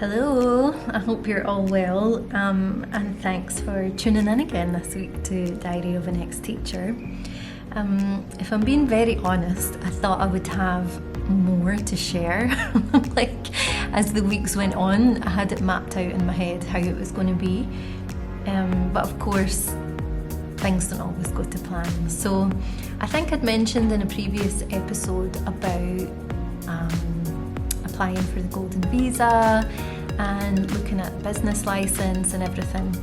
Hello, I hope you're all well, and thanks for tuning in again this week to Diary of an Ex-Teacher. If I'm being very honest, I thought I would have more to share. As the weeks went on, I had it mapped out in my head how it was going to be, but of course things don't always go to plan. So I think I'd mentioned in a previous episode about applying for the golden visa and looking at business license and everything.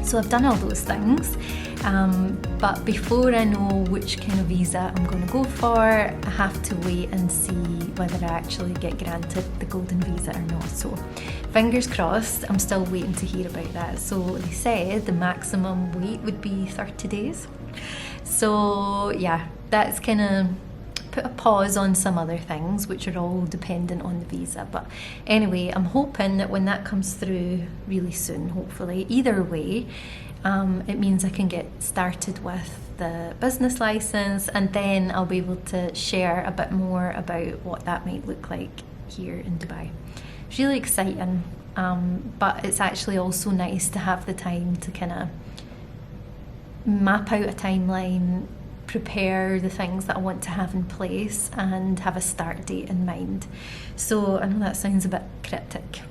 So I've done all those things, but before I know which kind of visa I'm going to go for, I have to wait and see whether I actually get granted the golden visa or not. So fingers crossed, I'm still waiting to hear about that. So they said the maximum wait would be 30 days. So yeah, that's kind of put a pause on some other things which are all dependent on the visa. But anyway, I'm hoping that when that comes through really soon, hopefully, either way, it means I can get started with the business license, and then I'll be able to share a bit more about what that might look like here in Dubai. It's really exciting, but it's actually also nice to have the time to kind of map out a timeline, prepare the things that I want to have in place, and have a start date in mind. So I know that sounds a bit cryptic,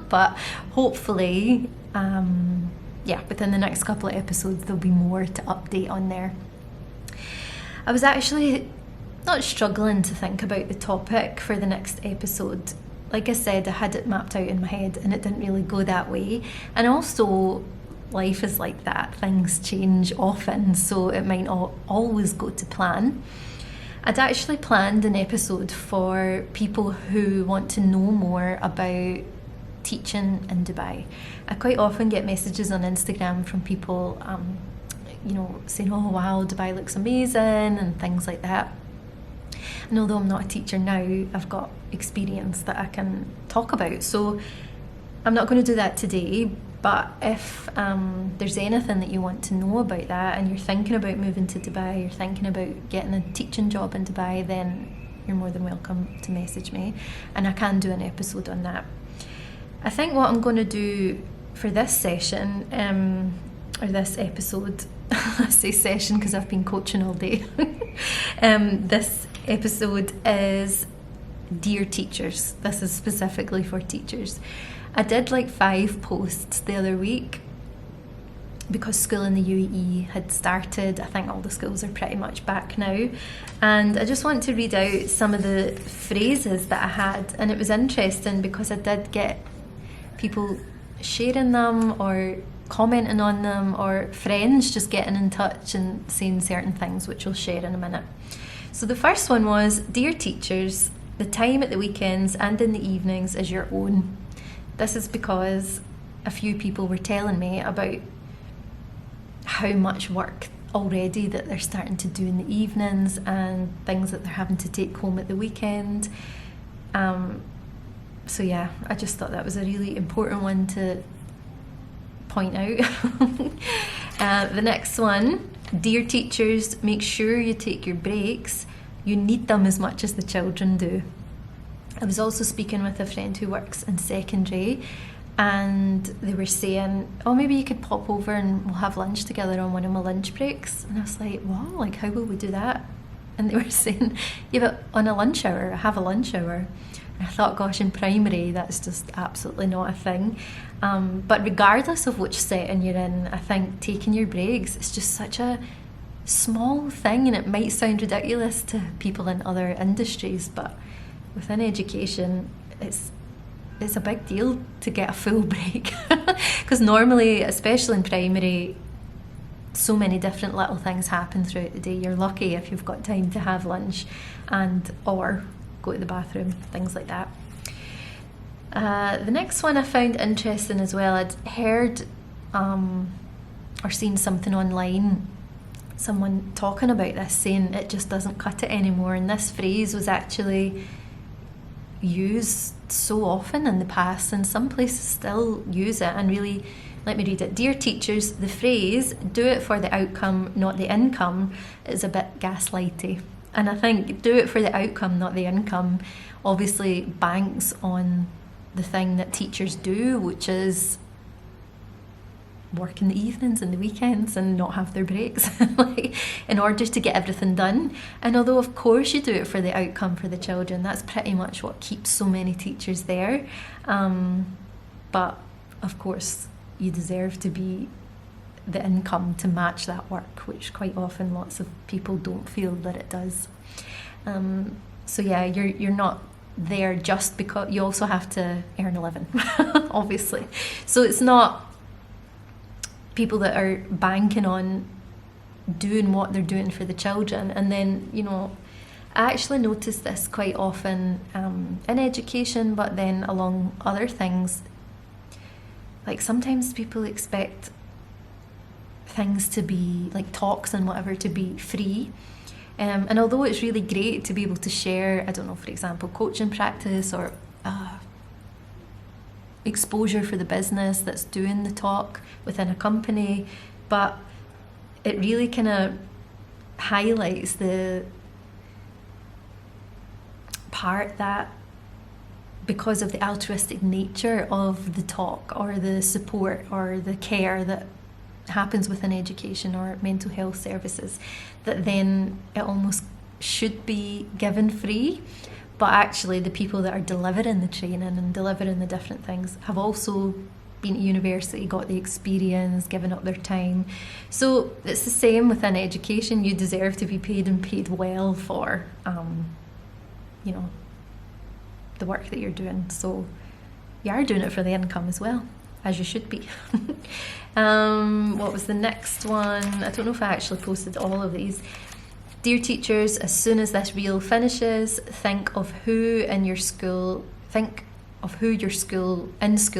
but hopefully, within the next couple of episodes there'll be more to update on there. I was actually not struggling to think about the topic for the next episode. Like I said, I had it mapped out in my head and it didn't really go that way. And also, life is like that, things change often, so it might not always go to plan. I'd actually planned an episode for people who want to know more about teaching in Dubai. I quite often get messages on Instagram from people saying, oh wow, Dubai looks amazing and things like that. And although I'm not a teacher now, I've got experience that I can talk about, so I'm not going to do that today. But if there's anything that you want to know about that, and you're thinking about moving to Dubai, you're thinking about getting a teaching job in Dubai, then you're more than welcome to message me, and I can do an episode on that. I think what I'm going to do for this session, or this episode, I say session because I've been coaching all day, this episode is Dear Teachers. This is specifically for teachers. I did 5 posts the other week because school in the UAE had started. I think all the schools are pretty much back now, and I just want to read out some of the phrases that I had, and it was interesting because I did get people sharing them or commenting on them, or friends just getting in touch and saying certain things, which we'll share in a minute. So the first one was, Dear Teachers, the time at the weekends and in the evenings is your own. This is because a few people were telling me about how much work already that they're starting to do in the evenings and things that they're having to take home at the weekend. So yeah, I just thought that was a really important one to point out. The next one, Dear Teachers, make sure you take your breaks. You need them as much as the children do. I was also speaking with a friend who works in secondary, and they were saying, oh, maybe you could pop over and we'll have lunch together on one of my lunch breaks. And I was like, wow, how will we do that? And they were saying, yeah, but on a lunch hour, I have a lunch hour. And I thought, gosh, in primary, that's just absolutely not a thing. But regardless of which setting you're in, I think taking your breaks is just such a small thing, and it might sound ridiculous to people in other industries, but within education, it's a big deal to get a full break, because normally, especially in primary, so many different little things happen throughout the day. You're lucky if you've got time to have lunch or go to the bathroom, things like that. The next one I found interesting as well. I'd heard or seen something online, someone talking about this, saying it just doesn't cut it anymore, and this phrase was actually used so often in the past, and some places still use it. And really, let me read it. Dear Teachers, the phrase do it for the outcome, not the income, is a bit gaslighty. And I think do it for the outcome, not the income, obviously banks on the thing that teachers do, which is work in the evenings and the weekends and not have their breaks like, in order to get everything done. And although of course you do it for the outcome for the children, that's pretty much what keeps so many teachers there. But of course you deserve to be the income to match that work, which quite often lots of people don't feel that it does. So yeah, you're not there just because you also have to earn a living obviously. So it's not people that are banking on doing what they're doing for the children. And then, you know, I actually notice this quite often in education, but then along other things. Like sometimes people expect things to be, like talks and whatever, to be free. And although it's really great to be able to share, I don't know, for example, coaching practice or exposure for the business that's doing the talk within a company, but it really kind of highlights the part that because of the altruistic nature of the talk or the support or the care that happens within education or mental health services, that then it almost should be given free. But actually the people that are delivering the training and delivering the different things have also been at university, got the experience, given up their time. So it's the same within education. You deserve to be paid and paid well for, you know, the work that you're doing. So you are doing it for the income as well, as you should be. What was the next one? I don't know if I actually posted all of these. Dear teachers, as soon as this reel finishes, think of who your school in-school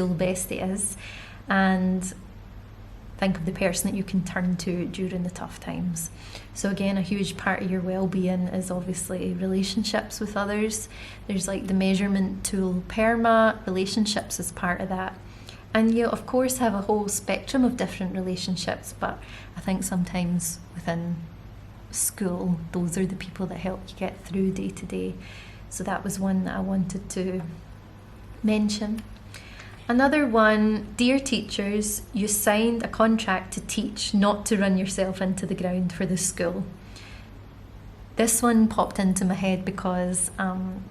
bestie is, and think of the person that you can turn to during the tough times. So again, a huge part of your well-being is obviously relationships with others. There's like the measurement tool PERMA, relationships is part of that. And you of course have a whole spectrum of different relationships, but I think sometimes within school, those are the people that help you get through day to day. So that was one that I wanted to mention. Another one, dear teachers, you signed a contract to teach, not to run yourself into the ground for the school. This one popped into my head because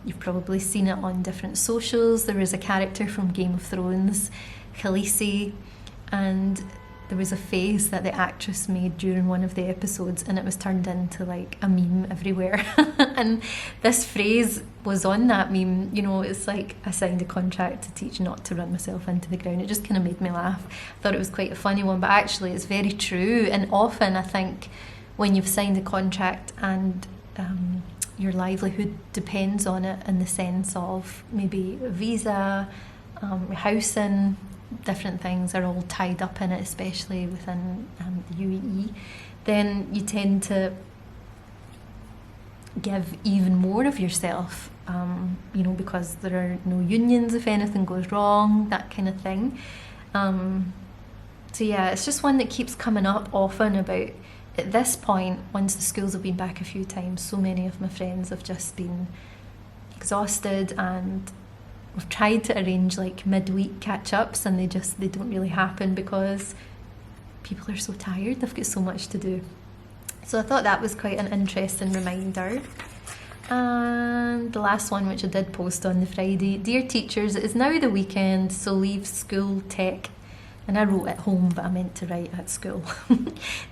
you've probably seen it on different socials. There was a character from Game of Thrones, Khaleesi, and there was a face that the actress made during one of the episodes, and it was turned into like a meme everywhere. And this phrase was on that meme, you know, it's like, I signed a contract to teach, not to run myself into the ground. It just kind of made me laugh. I thought it was quite a funny one, but actually it's very true. And often I think when you've signed a contract and your livelihood depends on it, in the sense of maybe a visa, housing, different things are all tied up in it, especially within the UAE, then you tend to give even more of yourself, you know, because there are no unions if anything goes wrong, that kind of thing. So yeah, it's just one that keeps coming up often about, at this point, once the schools have been back a few times, so many of my friends have just been exhausted, and we've tried to arrange like midweek catch-ups and they don't really happen because people are so tired, they've got so much to do. So I thought that was quite an interesting reminder. And the last one, which I did post on the Friday, dear teachers, it is now the weekend, so leave school tech. And I wrote at home, but I meant to write at school.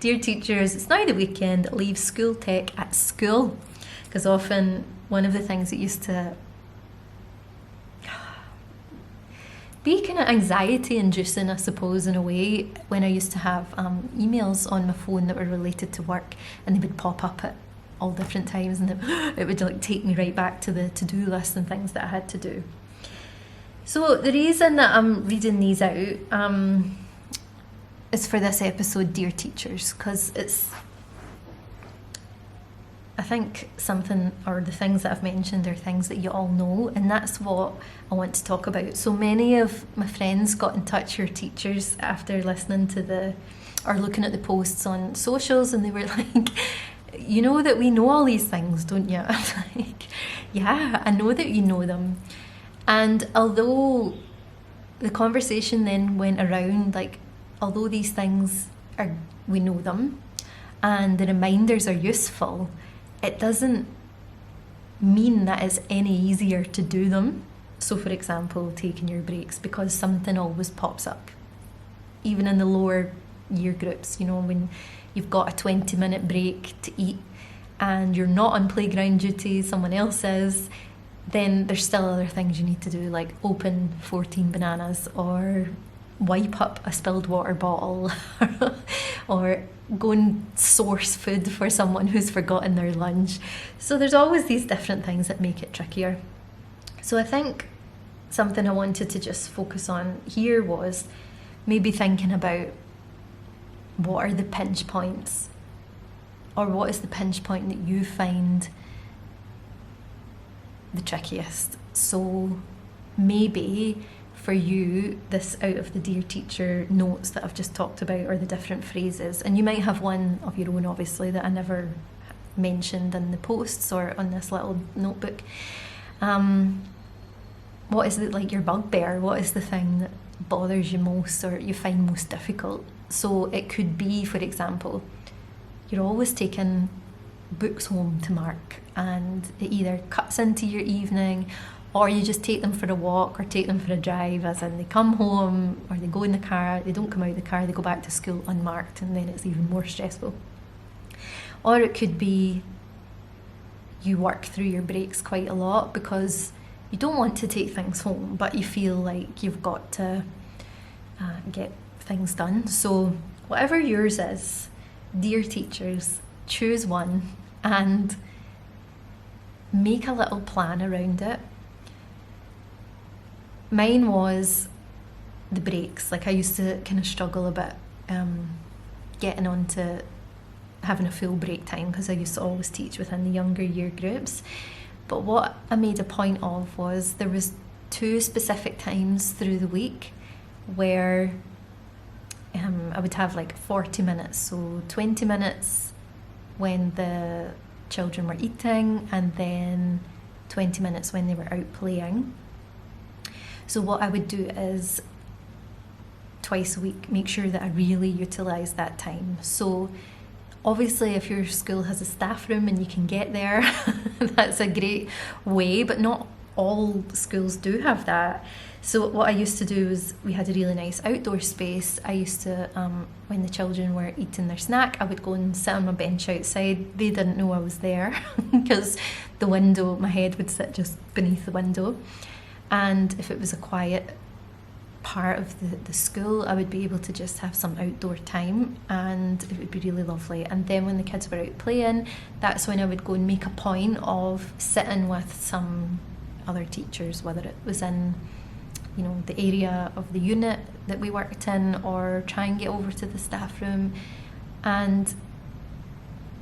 Dear teachers, it's now the weekend, leave school tech at school. Because often one of the things that used to be kind of anxiety inducing, I suppose, in a way, when I used to have emails on my phone that were related to work, and they would pop up at all different times, and it would like take me right back to the to-do list and things that I had to do. So the reason that I'm reading these out is for this episode, Dear Teachers, because it's, I think something, or the things that I've mentioned are things that you all know, and that's what I want to talk about. So many of my friends got in touch, your teachers, after listening to or looking at the posts on socials, and they were like, you know that we know all these things, don't you? I'm like, yeah, I know that you know them. And although the conversation then went around, like, although these things are, we know them, and the reminders are useful, it doesn't mean that it's any easier to do them. So for example, taking your breaks, because something always pops up. Even in the lower year groups, you know, when you've got a 20-minute break to eat and you're not on playground duty, someone else is, then there's still other things you need to do, like open 14 bananas or wipe up a spilled water bottle or go and source food for someone who's forgotten their lunch. So there's always these different things that make it trickier. So I think something I wanted to just focus on here was maybe thinking about what are the pinch points, or what is the pinch point that you find the trickiest. So maybe for you, this out of the Dear Teacher notes that I've just talked about, or the different phrases, and you might have one of your own obviously that I never mentioned in the posts or on this little notebook. What is it, like, your bugbear? What is the thing that bothers you most or you find most difficult? So it could be, for example, you're always taking books home to mark and it either cuts into your evening, or you just take them for a walk or take them for a drive, as in they come home or they go in the car, they don't come out of the car, they go back to school unmarked, and then it's even more stressful. Or it could be you work through your breaks quite a lot because you don't want to take things home, but you feel like you've got to get things done. So whatever yours is, dear teachers, choose one and make a little plan around it. Mine was the breaks. Like, I used to kind of struggle a bit getting on to having a full break time because I used to always teach within the younger year groups. But what I made a point of was there was 2 specific times through the week where I would have like 40 minutes, so 20 minutes when the children were eating and then 20 minutes when they were out playing. So what I would do is twice a week make sure that I really utilise that time. So obviously if your school has a staff room and you can get there, that's a great way, but not all schools do have that. So what I used to do is, we had a really nice outdoor space. I used to, when the children were eating their snack, I would go and sit on my bench outside. They didn't know I was there because the window, my head would sit just beneath the window. And if it was a quiet part of the school, I would be able to just have some outdoor time and it would be really lovely. And then when the kids were out playing, that's when I would go and make a point of sitting with some other teachers, whether it was in, you know, the area of the unit that we worked in, or try and get over to the staff room. And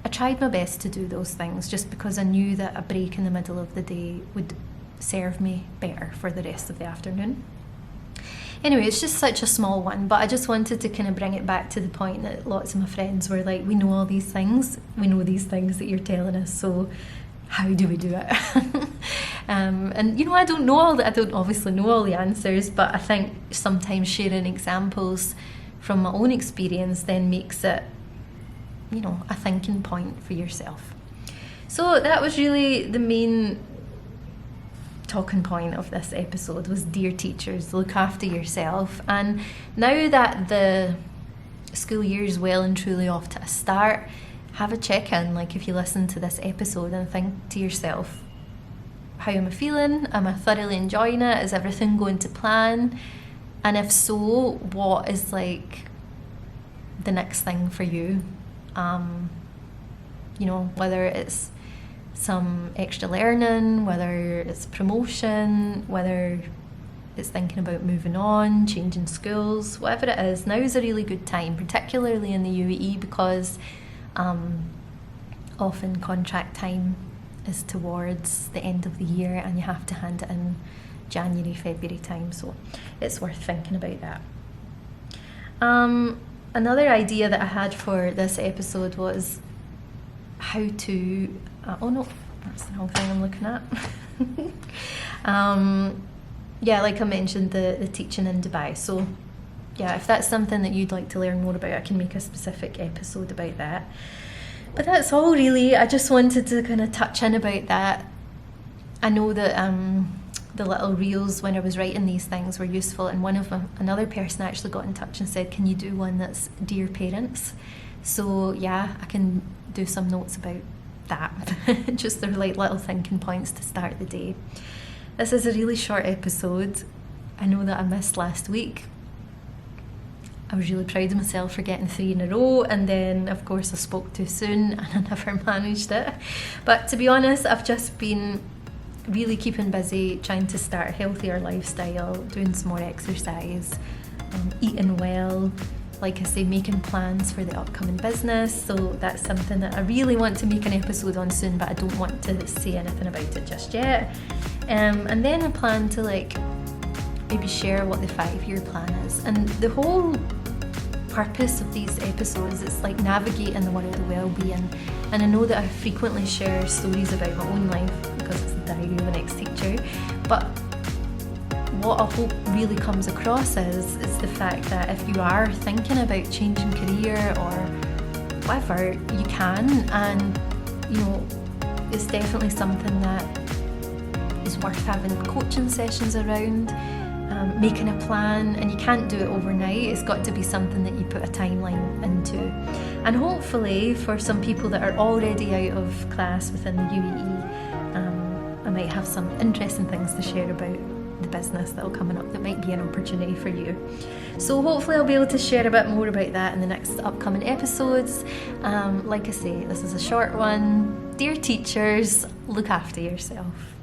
I tried my best to do those things just because I knew that a break in the middle of the day would serve me better for the rest of the afternoon. Anyway, it's just such a small one, but I just wanted to kind of bring it back to the point that lots of my friends were like, we know all these things, we know these things that you're telling us, so how do we do it? And you know, I don't obviously know all the answers, but I think sometimes sharing examples from my own experience then makes it, you know, a thinking point for yourself. So that was really the main talking point of this episode, was dear teachers, look after yourself. And now that the school year is well and truly off to a start, have a check-in, like if you listen to this episode and think to yourself, how am I feeling? Am I thoroughly enjoying it? Is everything going to plan? And if so, what is like the next thing for you? You know, whether it's some extra learning, whether it's promotion, whether it's thinking about moving on, changing schools, whatever it is, now is a really good time, particularly in the UAE, because often contract time is towards the end of the year and you have to hand it in January, February time, so it's worth thinking about that. Another idea that I had for this episode was how to, oh no, that's the wrong thing I'm looking at. yeah, like I mentioned, the teaching in Dubai. So yeah, if that's something that you'd like to learn more about, I can make a specific episode about that. But that's all really. I just wanted to kind of touch in about that. I know that the little reels when I was writing these things were useful, and another person actually got in touch and said, can you do one that's Dear Parents? So yeah, I can do some notes about that. Just they're like little thinking points to start the day. This is a really short episode. I know that I missed last week. I was really proud of myself for getting 3 in a row, and then of course I spoke too soon and I never managed it. But to be honest, I've just been really keeping busy trying to start a healthier lifestyle, doing some more exercise, eating well, like I say, making plans for the upcoming business. So that's something that I really want to make an episode on soon, but I don't want to say anything about it just yet. And then I plan to maybe share what the 5-year plan is. And the whole purpose of these episodes is navigating the world of well-being. And I know that I frequently share stories about my own life because it's the diary of an ex-teacher, but what I hope really comes across is the fact that if you are thinking about changing career or whatever, you can, and it's definitely something that is worth having coaching sessions around, making a plan, and you can't do it overnight. It's got to be something that you put a timeline into. And hopefully for some people that are already out of class within the UAE, I might have some interesting things to share about the business that will coming up that might be an opportunity for you. So hopefully I'll be able to share a bit more about that in the next upcoming episodes. Like I say, this is a short one. Dear teachers, look after yourself.